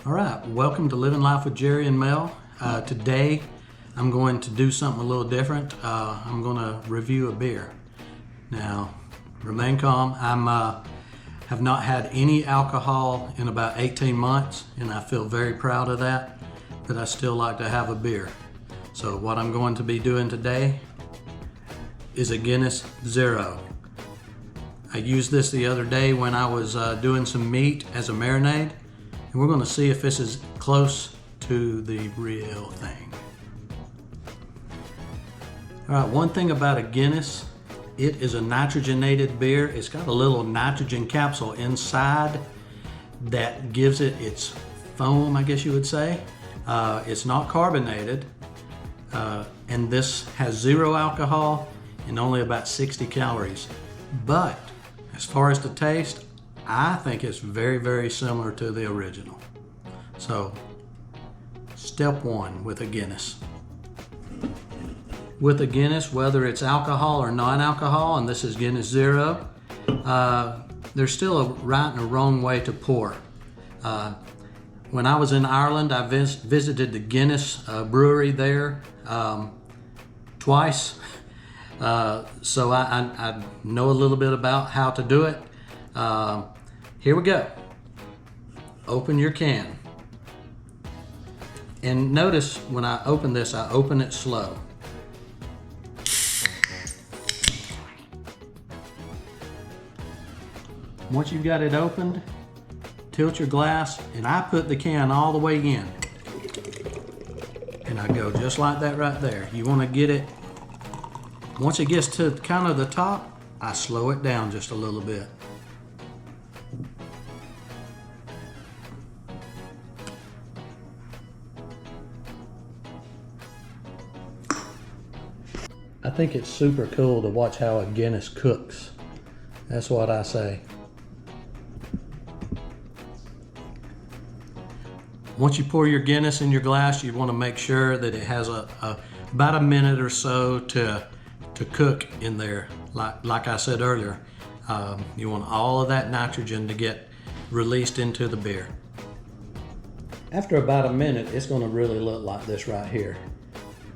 All right, welcome to Living Life with Jerry and Mel. Today I'm going to do something a little different. I'm going to review a beer. Now, remain calm. Have not had any alcohol in about 18 months, and I feel very proud of that, but I still like to have a beer. So what I'm going to be doing today is a Guinness Zero. I used this the other day when I was doing some meat as a marinade, and we're going to see if this is close to the real thing. All right, one thing about a Guinness, it is a nitrogenated beer. It's got a little nitrogen capsule inside that gives it its foam, I guess you would say. It's not carbonated, and this has 0 alcohol and only about 60 calories. But as far as the taste, I think it's very, very similar to the original. So, step one with a Guinness. With a Guinness, whether it's alcohol or non-alcohol, and this is Guinness Zero, there's still a right and a wrong way to pour. When I was in Ireland, I visited the Guinness brewery there twice. So I know a little bit about how to do it. Here we go. Open your can. And notice when I open this, I open it slow. Once you've got it opened, tilt your glass, and I put the can all the way in. And I go just like that right there. You want to get it, once it gets to kind of the top, I slow it down just a little bit. I think it's super cool to watch how a Guinness cooks. That's what I say. Once you pour your Guinness in your glass, you want to make sure that it has about a minute or so to cook in there. Like I said earlier, you want all of that nitrogen to get released into the beer. After about a minute, it's going to really look like this right here.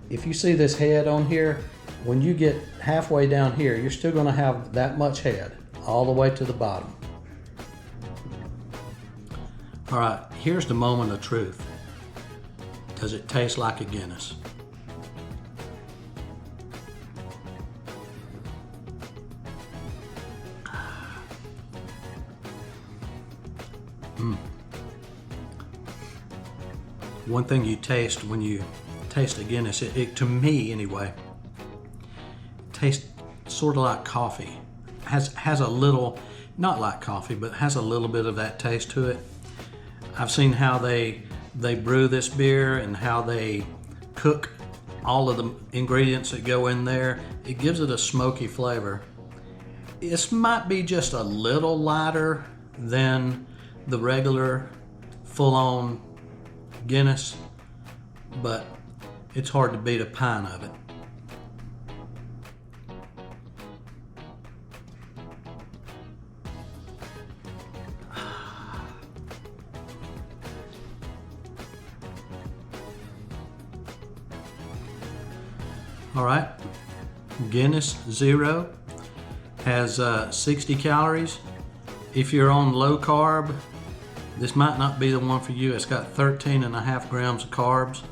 If you see this head on here, when you get halfway down here, you're still going to have that much head all the way to the bottom. All right, here's the moment of truth. Does it taste like a Guinness? One thing you taste when you taste a Guinness, it to me anyway, tastes sort of like coffee. Has a little, not like coffee, but has a little bit of that taste to it. I've seen how they brew this beer and how they cook all of the ingredients that go in there. It gives it a smoky flavor. This might be just a little lighter than the regular full-on Guinness, but it's hard to beat a pint of it. All right, Guinness Zero has 60 calories. If you're on low carb, this might not be the one for you. It's got 13.5 grams of carbs.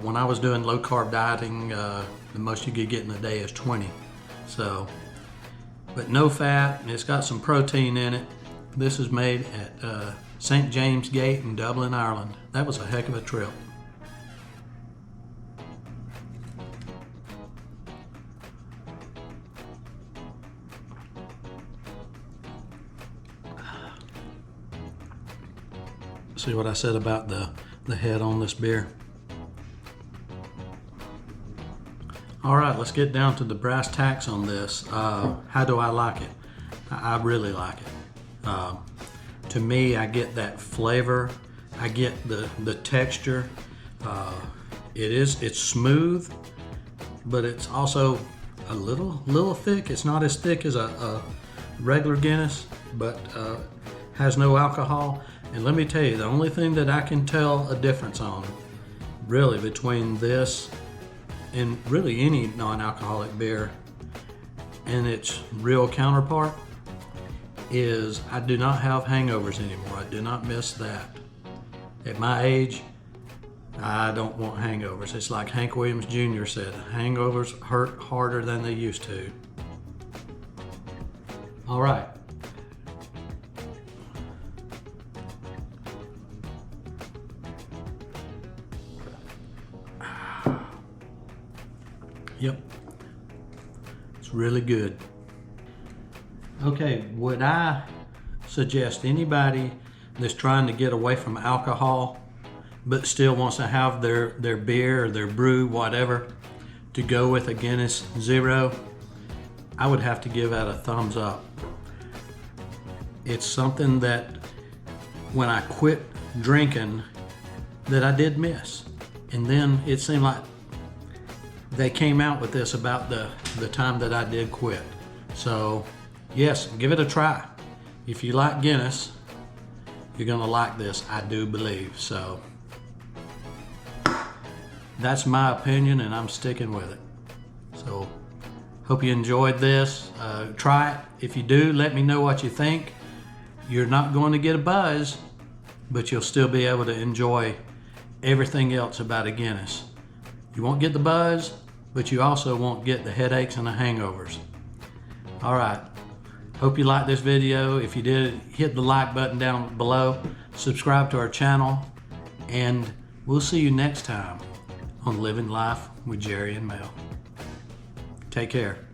When I was doing low carb dieting, the most you could get in a day is 20. So, but no fat, and it's got some protein in it. This is made at St. James Gate in Dublin, Ireland. That was a heck of a trip. See what I said about the head on this beer? All right, let's get down to the brass tacks on this. How do I like it? I really like it. To me, I get that flavor. I get the texture. It's smooth, but it's also a little thick. It's not as thick as a regular Guinness, but has no alcohol. And let me tell you, the only thing that I can tell a difference on, really, between this and really any non-alcoholic beer and its real counterpart is I do not have hangovers anymore. I do not miss that. At my age, I don't want hangovers. It's like Hank Williams Jr. said, hangovers hurt harder than they used to. All right. Yep, it's really good. Okay, would I suggest anybody that's trying to get away from alcohol but still wants to have their beer or their brew, whatever, to go with a Guinness Zero? I would have to give that a thumbs up. It's something that when I quit drinking that I did miss. And then it seemed like they came out with this about the time that I did quit. So yes, give it a try. If you like Guinness, you're gonna like this, I do believe. So that's my opinion and I'm sticking with it. So hope you enjoyed this. Try it. If you do, let me know what you think. You're not going to get a buzz, but you'll still be able to enjoy everything else about a Guinness. You won't get the buzz, but you also won't get the headaches and the hangovers. All right, hope you liked this video. If you did, hit the like button down below, subscribe to our channel, and we'll see you next time on Living Life with Jerry and Mel. Take care.